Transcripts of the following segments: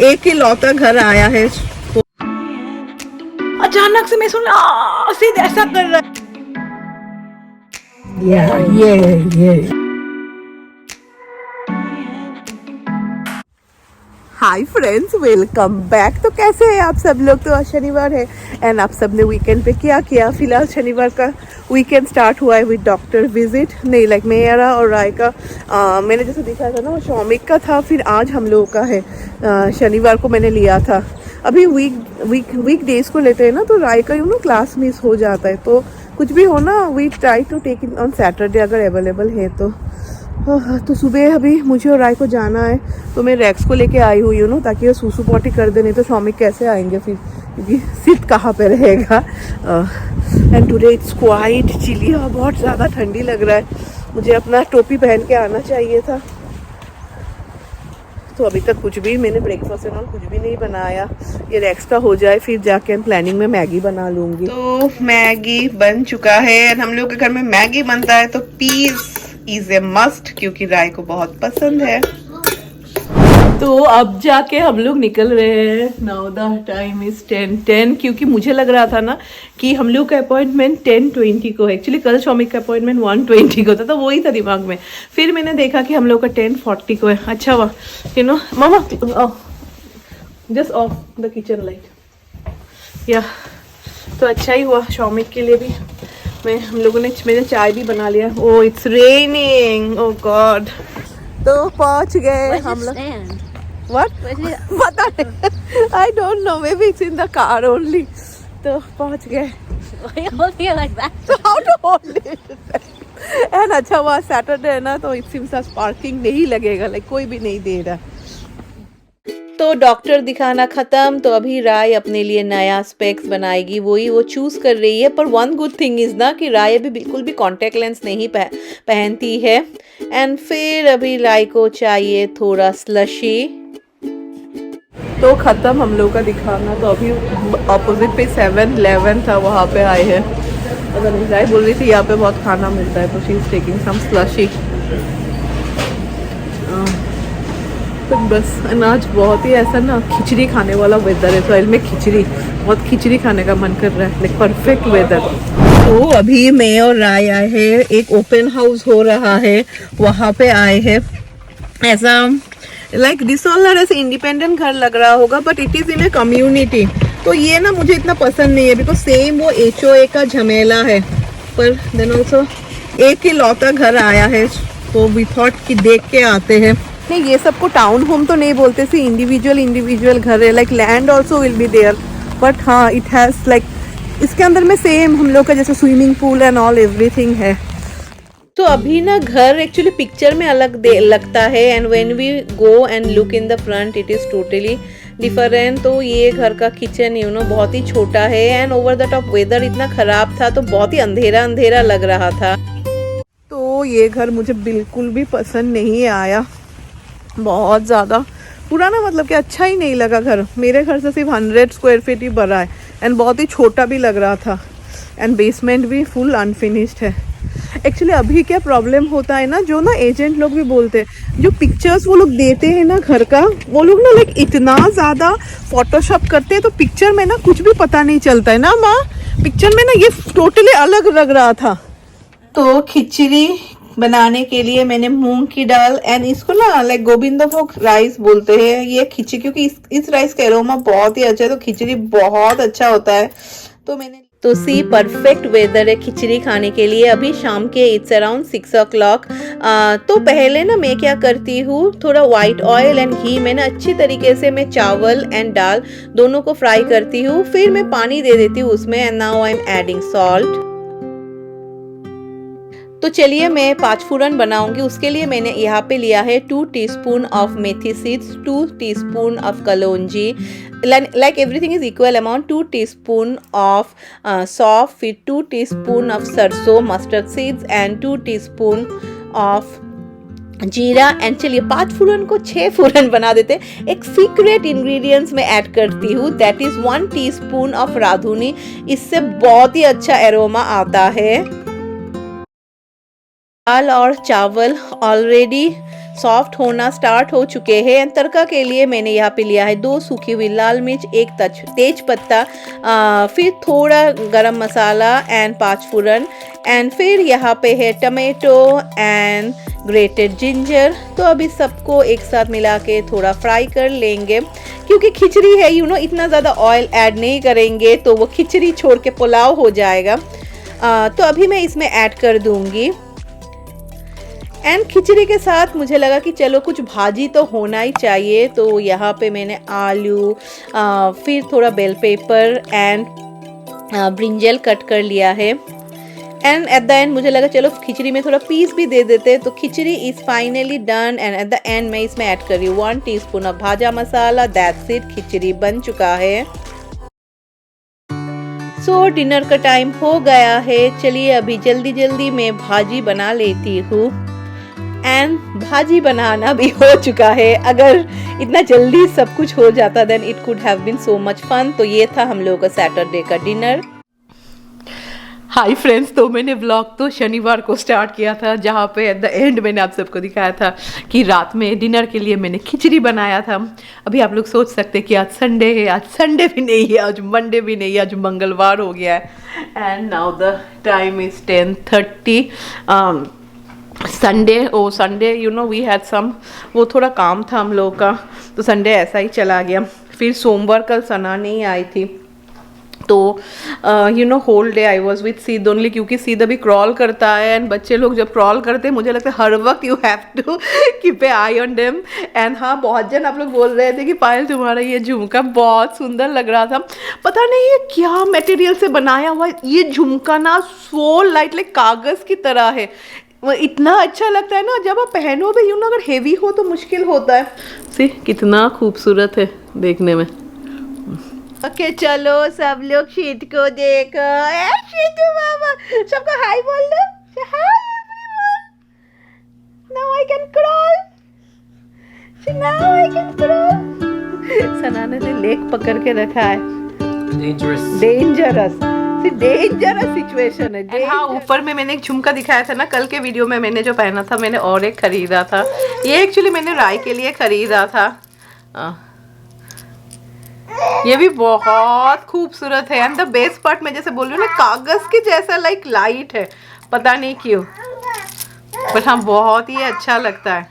एक ही लौता घर आया है तो अचानक से मैं सुना सिर्फ ऐसा कर रहा है। ये हाय फ्रेंड्स, वेलकम बैक। तो कैसे हैं आप सब लोग? तो आज शनिवार है एंड आप सब ने वीकेंड पे क्या किया? फिलहाल शनिवार का वीकेंड स्टार्ट हुआ है विद डॉक्टर विजिट। नहीं लाइक मेरा और राय का मैंने जैसे दिखाया था ना वो शौमिक का था, फिर आज हम लोगों का है। शनिवार को मैंने लिया था। अभी वीक डेज को लेते हैं ना तो राय का क्लास मिस हो जाता है, तो कुछ भी हो ना we try to take in on Saturday अगर अवेलेबल है तो। तो सुबह अभी मुझे और राय को जाना है तो मैं रैक्स को लेके आई हुई हूँ ना, ताकि वो सूसू पॉटी कर दे, नहीं तो शौमिक कैसे आएंगे फिर, क्योंकि सीट कहाँ पे रहेगा। And today it's quite chilly, बहुत ज़्यादा ठंडी लग रहा है। मुझे अपना टोपी पहन के आना चाहिए था। तो अभी तक कुछ भी मैंने ब्रेकफास्ट और कुछ भी नहीं बनाया। ये रैक्स का हो जाए फिर जाके हम प्लानिंग में मैगी बना लूँगी। तो मैगी बन चुका है। हम लोग के घर में मैगी बनता है तो पीस इज ए मस्ट, क्योंकि राय को बहुत पसंद है। तो अब जाके हम लोग निकल रहे हैं। नाउ द टाइम इज 10:10, क्योंकि मुझे लग रहा था ना कि हम लोग का अपॉइंटमेंट 10:20 को है। एक्चुअली कल शौमिक का अपॉइंटमेंट 1:20 को था, तो वही था दिमाग में। फिर मैंने देखा कि हम लोग का 10:40 को है। अच्छा हुआ मामा just off the kitchen light या। तो अच्छा ही हुआ शौमिक के लिए भी। हम लोगों ने मैंने चाय भी बना लिया। Oh it's raining, oh God. तो पहुंच गए हम लोग। व्हाट पता नहीं, I don't know, maybe it's in the car only. तो पहुंच गए। एंड अच्छा हुआ सैटरडे है ना, तो इट सीम्स पार्किंग नहीं लगेगा, लाइक कोई भी नहीं दे रहा। तो डॉक्टर दिखाना खत्म, तो अभी राय अपने लिए नया स्पेक्स बनाएगी, वो चूज कर रही है। पर वन गुड थिंग इज ना कि राय अभी बिल्कुल भी कॉन्टेक्ट लेंस नहीं पहनती है। एंड फिर अभी राय को चाहिए थोड़ा स्लशी। तो खत्म हम लोग का दिखाना। तो अभी ऑपोजिट पे 7-Eleven था, वहाँ पे आए हैं। अगर राय बोल रही थी यहाँ पे बहुत खाना मिलता है, तो she is taking some slushy. तो बस अनाज बहुत ही ऐसा ना खिचड़ी खाने वाला वेदर है। सोइल में खिचड़ी, बहुत खिचड़ी खाने का मन कर रहा है, लाइक परफेक्ट वेदर। तो अभी मैं और राय आए हैं, एक ओपन हाउस हो रहा है वहाँ पे आए हैं। ऐसा लाइक दिस ऑल ऐसे इंडिपेंडेंट घर लग रहा होगा, but it is in a community. तो ये ना मुझे इतना पसंद नहीं है, बिकॉज सेम वो HOA का झमेला है। पर देन ऑल्सो एक ही लौता घर आया है, तो वी थॉट कि देख के आते हैं। नहीं ये सबको टाउन होम तो नहीं बोलते, सी इंडिविजुअल घर है, like land also will be there, but हाँ इट हैज लाइक इसके अंदर में सेम हम लोग का जैसे swimming pool and all everything है। तो अभी ना घर एक्चुअली पिक्चर में अलग लगता है, and when we go and look in the front it is totally different. तो ये घर का किचन बहुत ही छोटा है, and over the top weather इतना खराब था, तो बहुत ही अंधेरा अंधेरा लग रहा था। तो ये घर मुझे बिल्कुल भी पसंद नहीं आया, बहुत ज़्यादा पुराना, मतलब कि अच्छा ही नहीं लगा घर। मेरे घर से सिर्फ 100 स्क्वायर फीट ही भरा है, एंड बहुत ही छोटा भी लग रहा था, एंड बेसमेंट भी फुल अनफिनिश्ड है। एक्चुअली अभी क्या प्रॉब्लम होता है ना, जो ना एजेंट लोग भी बोलते हैं, जो पिक्चर्स वो लोग देते हैं ना घर का, वो लोग ना लाइक इतना ज़्यादा फोटोशॉप करते हैं, तो पिक्चर में ना कुछ भी पता नहीं चलता है ना माँ। पिक्चर में ना ये टोटली अलग लग रहा था। तो खिचड़ी बनाने के लिए मैंने मूंग की दाल, एंड इसको ना लाइक गोविंद भोग राइस बोलते हैं ये खिचड़ी, क्योंकि इस राइस का एरोमा बहुत ही अच्छा है, तो खिचड़ी बहुत अच्छा होता है। तो सी परफेक्ट वेदर है खिचड़ी खाने के लिए। अभी शाम के इट्स अराउंड 6 o'clock। तो पहले ना मैं क्या करती हूँ, थोड़ा व्हाइट ऑयल एंड घी में ना अच्छी तरीके से मैं चावल एंड दाल दोनों को फ्राई करती हूँ, फिर मैं पानी दे देती हूँ उसमें, and now I am adding salt. तो चलिए मैं 5 फूरन बनाऊंगी। उसके लिए मैंने यहाँ पे लिया है 2 teaspoon of methi seeds, 2 teaspoon of kalonji, like everything is equal amount, 2 teaspoon of सौंफ, फिर 2 टीस्पून ऑफ सरसों mustard seeds, and 2 teaspoon of जीरा। एंड चलिए 5 फूरन को 6 फूरन बना देते। एक सीक्रेट इंग्रेडिएंट्स में ऐड करती हूँ, that is 1 teaspoon of Radhuni. इससे बहुत ही अच्छा एरोमा आता है। दाल और चावल ऑलरेडी सॉफ्ट होना स्टार्ट हो चुके हैं। तड़का के लिए मैंने यहाँ पे लिया है 2 सूखी हुई लाल मिर्च, 1 तेज पत्ता, फिर थोड़ा गरम मसाला एंड 5 फूरन, एंड फिर यहाँ पे है टमेटो एंड ग्रेटेड जिंजर। तो अभी सबको एक साथ मिला के थोड़ा फ्राई कर लेंगे, क्योंकि खिचड़ी है इतना ज़्यादा ऑयल ऐड नहीं करेंगे तो वो खिचड़ी छोड़ के पुलाव हो जाएगा। तो अभी मैं इसमें ऐड कर दूंगी। एंड खिचड़ी के साथ मुझे लगा कि चलो कुछ भाजी तो होना ही चाहिए, तो यहाँ पे मैंने आलू, फिर थोड़ा bell pepper and brinjal cut कर लिया है। एंड एट द एंड मुझे लगा चलो खिचड़ी में थोड़ा पीस भी दे देते, तो khichdi is finally done. And at the end मैं इसमें ऐड कर रही हूँ 1 teaspoon of bhaja masala. That's it, खिचड़ी बन चुका है। सो डिनर का टाइम हो गया है। चलिए अभी जल्दी जल्दी मैं भाजी बना लेती हूँ। एंड भाजी बनाना भी हो चुका है। अगर इतना जल्दी सब कुछ हो जाता then it could have been so much fun. तो ये था हम लोगों का सैटरडे का डिनर। हाय फ्रेंड्स, तो मैंने व्लॉग तो शनिवार को स्टार्ट किया था, जहाँ पे एट द एंड मैंने आप सबको दिखाया था कि रात में डिनर के लिए मैंने खिचड़ी बनाया था। अभी आप लोग सोच सकते हैं कि आज संडे है। आज संडे भी नहीं है, आज मंडे भी नहीं है, आज मंगलवार हो गया है। And now the time is 10:30। Sunday we had some, वो थोड़ा काम था हम लोगों का, तो संडे ऐसा ही चला गया। फिर सोमवार कल सना नहीं आई थी, तो whole day I was with Sid only, क्योंकि सीद अभी क्रॉल करता है। एंड बच्चे लोग जब क्रॉल करते हैं मुझे लगता है हर वक्त you have to keep a eye on them. And हाँ, बहुत जन आप लोग बोल रहे थे कि पायल तुम्हारा ये झुमका बहुत सुंदर लग रहा था। पता नहीं ये क्या मटेरियल से बनाया हुआ, ये झुमका ना सो लाइक कागज़ की तरह है। वो इतना अच्छा लगता है ना जब आप पहनो भी, अगर हेवी हो तो मुश्किल होता है। सी कितना खूबसूरत है देखने में। ओके चलो सब लोग शीत को देखो। शीतू बाबा, सबको हाय बोल दो। Hi everyone, now I can crawl. Now I can crawl. सनाने ने लेग पकड़ के रखा है। डेंजरस सिचुएशन है। हाँ, ऊपर में मैंने एक झुमका दिखाया था ना कल के वीडियो में, मैंने जो पहना था मैंने और एक खरीदा था। ये एक्चुअली मैंने राय के लिए खरीदा था। ये भी बहुत खूबसूरत है। एंड द बेस्ट पार्ट मैं जैसे बोल रही हूँ ना, कागज के जैसा लाइक लाइट है, पता नहीं क्यों, बट हाँ बहुत ही अच्छा लगता है।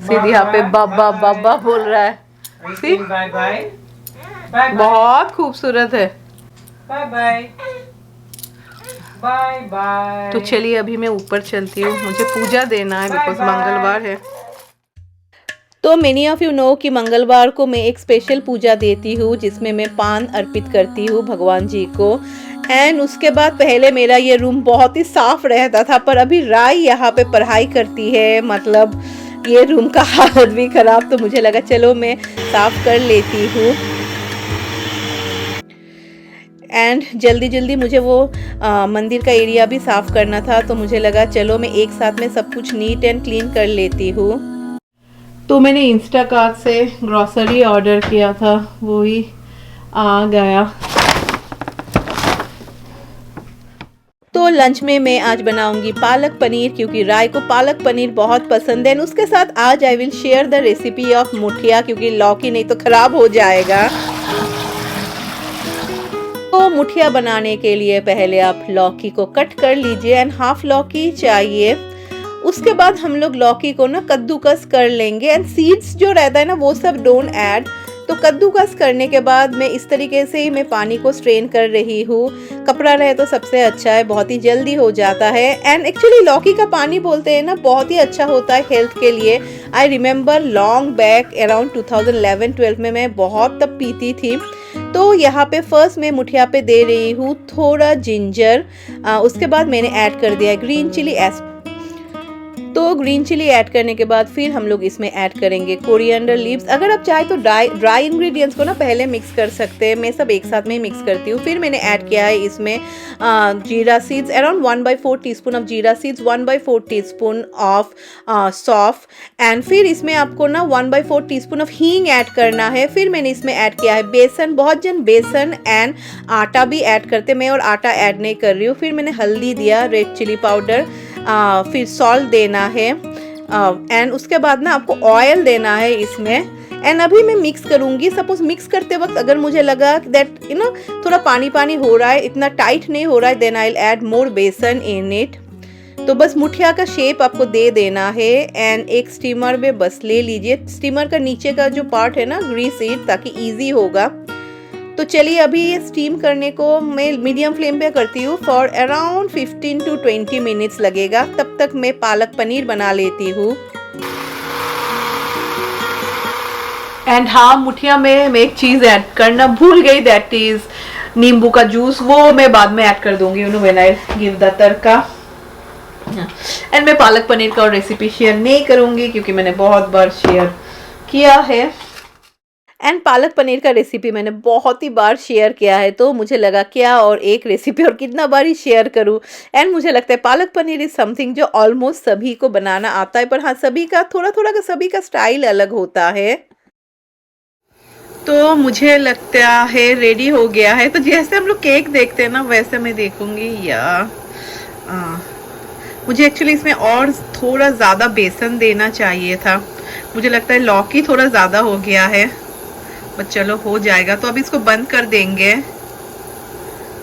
सीधी यहाँ पे बाबा बाबा बोल रहा है। बहुत खूबसूरत है। Bye bye bye bye. तो चलिए अभी मैं ऊपर चलती हूँ, मुझे पूजा देना है बिकॉज मंगलवार है। तो मेनी ऑफ यू नो कि मंगलवार को मैं एक स्पेशल पूजा देती हूँ, जिसमें मैं पान अर्पित करती हूँ भगवान जी को। एंड उसके बाद पहले मेरा ये रूम बहुत ही साफ रहता था, पर अभी राय यहाँ पे पढ़ाई करती है, मतलब ये रूम का हालत भी खराब, तो मुझे लगा चलो मैं साफ कर लेती हूँ। एंड जल्दी जल्दी मुझे वो मंदिर का एरिया भी साफ़ करना था, तो मुझे लगा चलो मैं एक साथ में सब कुछ नीट एंड क्लीन कर लेती हूँ। तो मैंने इंस्टाकार्ट से ग्रॉसरी ऑर्डर किया था, वो ही आ गया। तो लंच में मैं आज बनाऊंगी पालक पनीर, क्योंकि राय को पालक पनीर बहुत पसंद है। उसके साथ आज I will share the recipe of मुठिया, क्योंकि लौकी नहीं तो ख़राब हो जाएगा। तो मुठिया बनाने के लिए पहले आप लौकी को कट कर लीजिए, एंड हाफ लौकी चाहिए। उसके बाद हम लोग लौकी को ना कद्दूकस कर लेंगे, एंड सीड्स जो रहता है ना वो सब डोंट ऐड। तो कद्दूकस करने के बाद मैं इस तरीके से ही मैं पानी को स्ट्रेन कर रही हूँ। कपड़ा रहे तो सबसे अच्छा है, बहुत ही जल्दी हो जाता है। एंड एक्चुअली लौकी का पानी बोलते हैं ना, बहुत ही अच्छा होता है हेल्थ के लिए। I remember long back around 2011-12 में मैं बहुत तब पीती थी। तो यहाँ पे फर्स्ट मैं मुठिया पे दे रही हूँ थोड़ा जिंजर। उसके बाद मैंने ऐड कर दिया है ग्रीन चिली। तो ग्रीन चिली ऐड करने के बाद फिर हम लोग इसमें ऐड करेंगे कोरिएंडर लीव्स। अगर आप चाहे तो ड्राई इंग्रेडिएंट्स को ना पहले मिक्स कर सकते हैं, मैं सब एक साथ में ही मिक्स करती हूँ। फिर मैंने ऐड किया है इसमें जीरा सीड्स, अराउंड 1/4 टीस्पून ऑफ जीरा सीड्स, 1/4 टीस्पून ऑफ सौंफ, एंड फिर इसमें आपको ना 1/4 टीस्पून ऑफ हींग ऐड करना है। फिर मैंने इसमें ऐड किया है बेसन। बहुत जन बेसन एंड आटा भी ऐड करते, मैं और आटा ऐड नहीं कर रही हूँ। फिर मैंने हल्दी दिया, रेड चिली पाउडर, फिर सॉल्ट देना है, एंड उसके बाद ना आपको ऑयल देना है इसमें। एंड अभी मैं मिक्स करूंगी। सपोज मिक्स करते वक्त अगर मुझे लगा दैट यू नो थोड़ा पानी पानी हो रहा है, इतना टाइट नहीं हो रहा है, then I will add more besan in it. तो बस मुठिया का शेप आपको दे देना है। एंड एक स्टीमर में बस ले लीजिए, स्टीमर का नीचे का जो पार्ट है ना ग्रीस इट, ताकि इजी होगा। तो चलिए अभी ये स्टीम करने को मैं मीडियम फ्लेम पे करती हूँ फॉर अराउंड 15 to 20 मिनट्स लगेगा। तब तक मैं पालक पनीर बना लेती हूँ। एंड हाँ, मुठिया में मैं एक चीज़ ऐड करना भूल गई, दैट इज नींबू का जूस। वो मैं बाद में ऐड कर दूंगी when I give the tadka. And मैं पालक पनीर का रेसिपी शेयर नहीं करूंगी क्योंकि मैंने बहुत बार शेयर किया है। एंड पालक पनीर का रेसिपी मैंने बहुत ही बार शेयर किया है, तो मुझे लगा क्या और एक रेसिपी और कितना बार ही शेयर करूं। एंड मुझे लगता है पालक पनीर इज समथिंग जो ऑलमोस्ट सभी को बनाना आता है, पर हाँ सभी का थोड़ा थोड़ा का सभी का स्टाइल अलग होता है। तो मुझे लगता है रेडी हो गया है। तो जैसे हम लोग केक देखते हैं ना वैसे मैं देखूंगी। या मुझे एक्चुअली इसमें और थोड़ा ज़्यादा बेसन देना चाहिए था। मुझे लगता है लौकी थोड़ा ज़्यादा हो गया है, बट चलो हो जाएगा। तो अभी इसको बंद कर देंगे।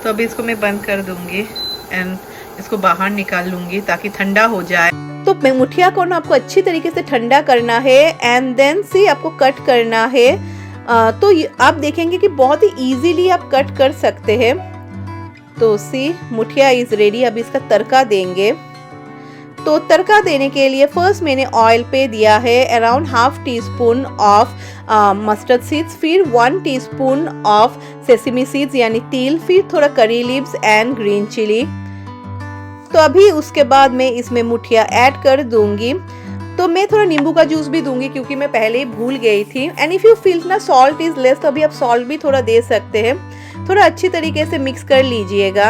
तो अभी इसको मैं बंद कर दूंगी एंड इसको बाहर निकाल लूंगी ताकि ठंडा हो जाए। तो मुठिया को ना आपको अच्छी तरीके से ठंडा करना है एंड देन से आपको कट करना है। तो आप देखेंगे कि बहुत ही इजीली आप कट कर सकते हैं। तो सी मुठिया इज रेडी। अभी इसका तड़का देंगे। तो तड़का देने के लिए फर्स्ट मैंने ऑयल पे दिया है around half tea spoon of mustard seeds, फिर 1 टीस्पून ऑफ सेसमी सीड्स यानी तिल, फिर थोड़ा curry leaves and green chilli. तो अभी उसके बाद मैं इसमें मुठिया ऐड कर दूंगी। तो मैं थोड़ा नींबू का जूस भी दूंगी क्योंकि मैं पहले ही भूल गई थी। एंड इफ़ यू फील ना सॉल्ट इज लेस तो अभी आप सॉल्ट भी थोड़ा दे सकते हैं। थोड़ा अच्छी तरीके से मिक्स कर लीजिएगा।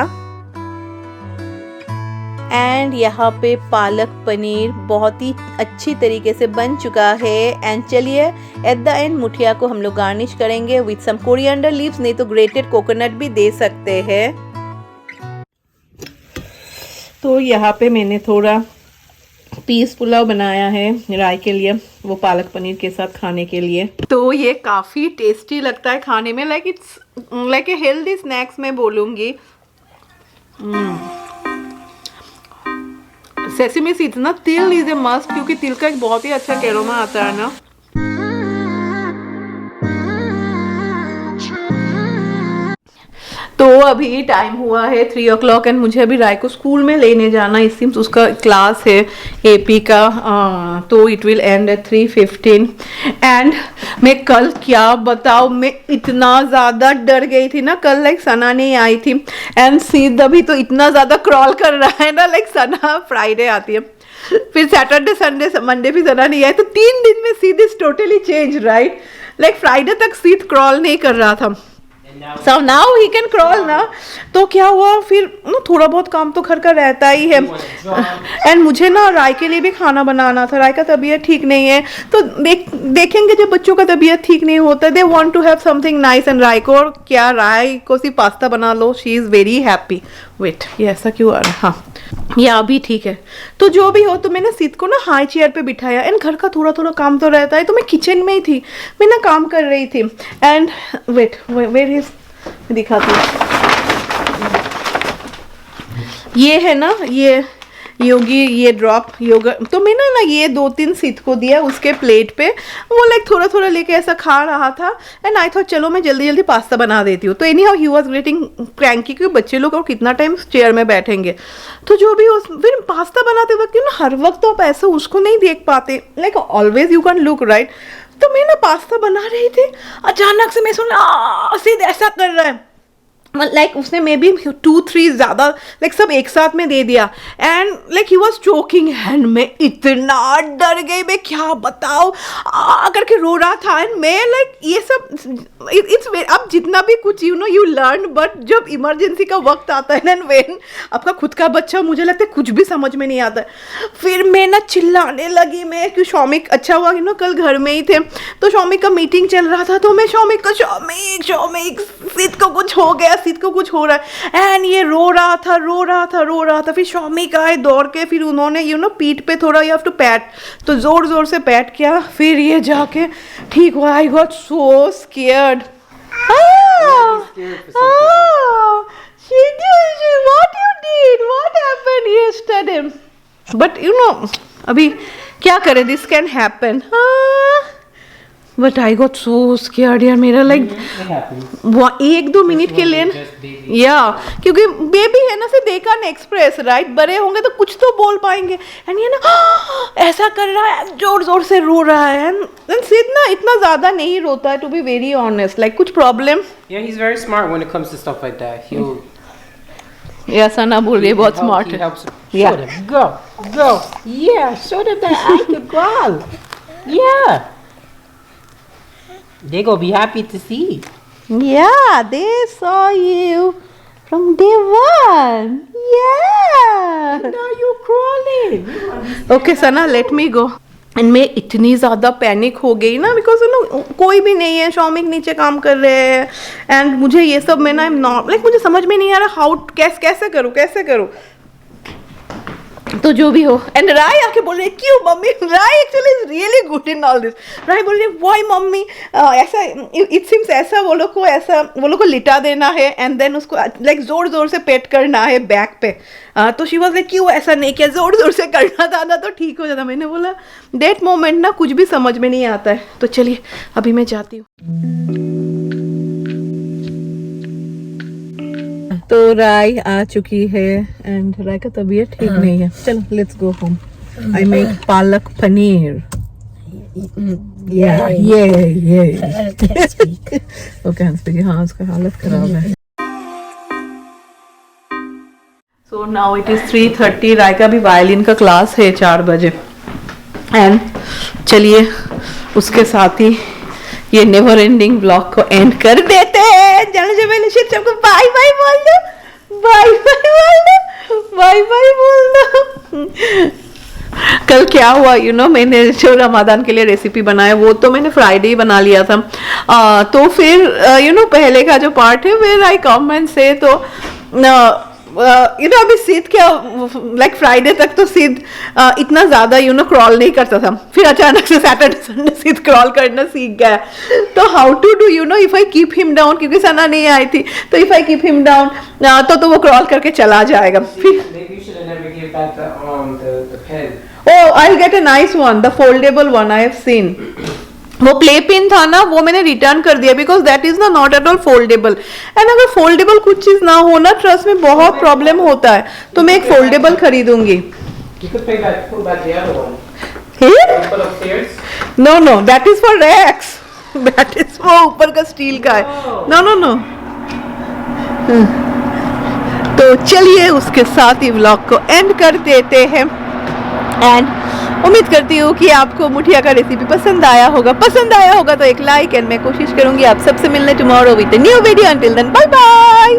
एंड यहाँ पे पालक पनीर बहुत ही अच्छी तरीके से बन चुका है। एंड चलिए एट द एंड मुठिया को हम लोग गार्निश करेंगे विथ सम कोरिएंडर लीव्स, नहीं तो ग्रेटेड कोकोनट भी दे सकते हैं। तो यहाँ पे मैंने थोड़ा पीस पुलाव बनाया है राय के लिए, वो पालक पनीर के साथ खाने के लिए। तो ये काफ़ी टेस्टी लगता है खाने में, like it's like a healthy snacks मैं बोलूँगी। सेसमी सीड्स ना, तिल इज ए मस्ट क्योंकि तिल का एक बहुत ही अच्छा एरोमा आता है ना। तो अभी टाइम हुआ है 3 o'clock एंड मुझे अभी राय को स्कूल में लेने जाना। इस सिम्स उसका क्लास है एपी का। तो it will end at 3:15। And मैं कल क्या बताऊँ, मैं इतना ज़्यादा डर गई थी ना कल, लाइक सना नहीं आई थी। एंड सीध अभी तो इतना ज़्यादा क्रॉल कर रहा है ना, लाइक सना फ्राइडे आती है, फिर सैटरडे संडे मंडे भी सना नहीं आई। तो 3 दिन में सीध is totally change, right. Like Friday तक सीध क्रॉल नहीं कर रहा था, so now he can crawl ना। तो क्या हुआ फिर ना, थोड़ा बहुत काम तो घर का रहता ही है। एंड मुझे ना राय के लिए भी खाना बनाना था। राय का तबीयत ठीक नहीं है, तो देखेंगे जब बच्चों का तबीयत ठीक नहीं होता, they want to have something nice. And Rai को, क्या राय को सिर्फ पास्ता बना लो, she is very happy. Wait, ये ऐसा क्यों आ रहा है? हाँ, ये अभी ठीक है। तो जो भी हो, तो मैंने सीध को ना हाई चेयर पे बिठाया। एंड घर का थोड़ा थोड़ा काम तो रहता है, तो मैं किचन में ही थी, मैं ना काम कर रही थी। एंड वेट, वेयर इज, दिखाती हूँ। ये है ना, ये योगी, ये ड्रॉप योगा। तो मैंने ना ये 2-3 सीध को दिया उसके प्लेट पे। वो लाइक थोड़ा थोड़ा लेके ऐसा खा रहा था। एंड आई थॉट चलो मैं जल्दी जल्दी पास्ता बना देती हूँ। तो any how he was getting cranky, क्योंकि बच्चे लोग और कितना टाइम चेयर में बैठेंगे। तो जो भी हो, फिर पास्ता बनाते वक्त ना हर वक्त तो आप ऐसे उसको नहीं देख पाते, like always you can look right. तो मैं ना पास्ता बना रही थी, अचानक से मैं सुना सीध ऐसा कर रहा है, लाइक उसने मे बी 2-3 ज़्यादा लाइक सब एक साथ में दे दिया। And like he was choking. And मैं इतना डर गई, मैं क्या बताऊँ, करके रो रहा था। एंड मैं लाइक ये सब इट्स अब जितना भी कुछ you know you learn, but जब इमरजेंसी का वक्त आता है एंड व्हेन आपका खुद का बच्चा, मुझे लगता है कुछ भी समझ में नहीं आता। फिर मैं ना चिल्लाने लगी मैं, क्योंकि शौमिक, अच्छा हुआ कि ना कल घर में ही थे, तो शौमिक का मीटिंग चल रहा था। तो मैं शौमिक को, शौमिक सीध को कुछ हो गया, सिद को कुछ हो रहा है, एंड ये रो रहा था। फिर शौमिक आए दौड़ के, फिर उन्होंने पीठ पे थोड़ा यू हैव टू पैट, तो जोर जोर से पैट किया, फिर ये जाके ठीक हुआ। I got so scared. What you did? What happened yesterday? But अभी क्या करे, this can happen. But I got so scared यार, मेरा लाइक 1-2 मिनट के लिए या क्योंकि बेबी है ना, से दे कैन एक्सप्रेस राइट, बड़े होंगे तो कुछ तो बोल पाएंगे, एंड ये ना ऐसा कर रहा है, जोर जोर से रो रहा है, एंड सिद ना इतना ज्यादा नहीं रोता है, to be very honest, like कुछ problem. Yeah, he's very smart when it comes to stuff like that. He'll या सना बोल रही है बहुत स्मार्ट है। show them. Go. Yeah, show them that I could crawl. Yeah. They gonna be happy to see. Yeah, they saw you from day one. Yeah. Now you crawling. Okay, Sana, let me go. And मैं इतनी ज़्यादा panic हो गई ना, because कोई भी नहीं है, शौमिक नीचे काम कर रहे हैं, एंड मुझे ये सब में ना नॉट लाइक मुझे समझ में नहीं आ रहा हाउ कैसे करूँ। तो जो भी हो, एंड राय आके बोल रही क्यों mummy, Rai actually is really good in all this. Rai बोल रही व्हाई मम्मी, ऐसा इट सिम्स ऐसा वो लोग को लिटा देना है, एंड देन उसको लाइक जोर जोर से पेट करना है बैक पे। तो शी वाज लाइक क्यों ऐसा नहीं किया, जोर जोर से करना था ना तो ठीक हो जाता। मैंने बोला डेट मोमेंट ना कुछ भी समझ में नहीं आता है। तो चलिए अभी मैं जाती हूँ। तो राय आ चुकी है, एंड राय का तबीयत ठीक नहीं है। चलो let's go home. I make palak paneer. Okay, हाँ उसका हालत खराब है। So now it is 3:30। राय का भी वायलिन का क्लास है 4 बजे, एंड चलिए उसके साथ ही ये नेवर एंडिंग ब्लॉग को एंड कर देते हैं। जाने से पहले शिव सबको बाय बाय बोल दो, बाय बाय बोल दो। कल क्या हुआ मैंने जो रमादान के लिए रेसिपी बनाया वो तो मैंने फ्राइडे ही बना लिया था। तो फिर पहले का जो पार्ट है वेयर आई कम एंड से, तो अभी सिद क्या लाइक फ्राइडे तक तो सिद इतना ज़्यादा क्रॉल नहीं करता था, फिर अचानक से सैटरडे संडे सिद क्रॉल करना सीख गया। तो how to do if I keep him down, क्योंकि सना नहीं आई थी, तो if I keep him down तो वो क्रॉल करके चला जाएगा। फिर I will get a nice one, the foldable one I have seen. वो प्ले पिन था ना, वो मैंने रिटर्न कर दिया, बिकॉज दैट इज ना not at all foldable. And अगर फोल्डेबल कुछ चीज ना हो ना, ट्रस्ट में बहुत प्रॉब्लम होता है। तो मैं एक फोल्डेबल खरीदूंगी। No that is for racks, that is वो ऊपर का स्टील का है। नो तो चलिए उसके साथ ही व्लॉग को एंड कर देते हैं, एंड उम्मीद करती हूँ कि आपको मुठिया का रेसिपी पसंद आया होगा तो एक लाइक, एंड मैं कोशिश करूंगी आप सबसे मिलने tomorrow with a new video. Until then bye bye.